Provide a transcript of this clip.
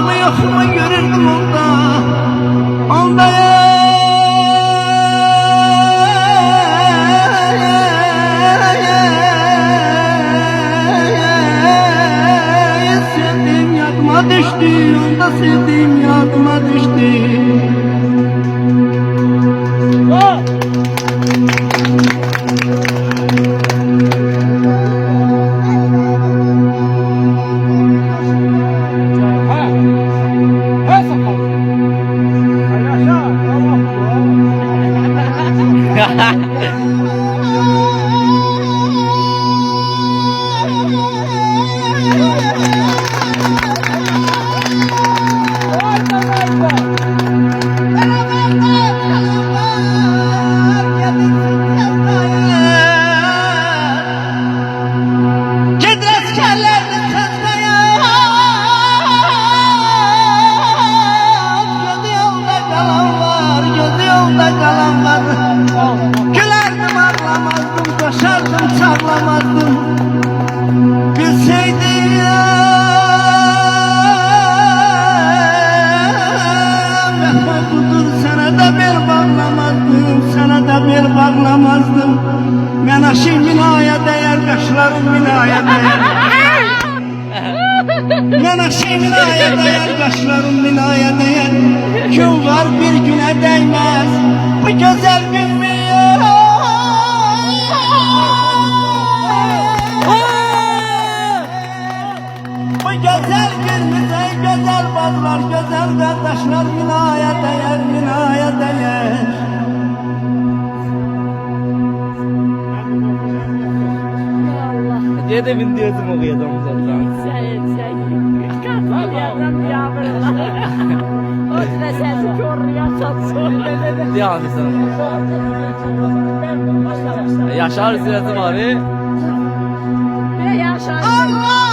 mı yok mu görürdüm onda. Onda sevdiğim yadıma düştü, onda sevdiğim yadıma düştü. Gülerdim ağlamazdım, koşardım çağlamazdım. Bilseydim vefa budur, sana da bel bağlamazdım, sana da bel bağlamazdım. Ben aşım binaya değer, kaşlarım binaya değer. Ben aşım binaya değer, kaşlarım binaya değer. Gün var bir güne değmez, bu güzel gün mü yok? Bu güzel gün mü ey güzel bazlar, güzel kardeşler, binaya değer, binaya değer. Diye de bin diyordum o kıyadam zaten. Yani sana. Yaşar Ziratim abi. Yaşar. Allah!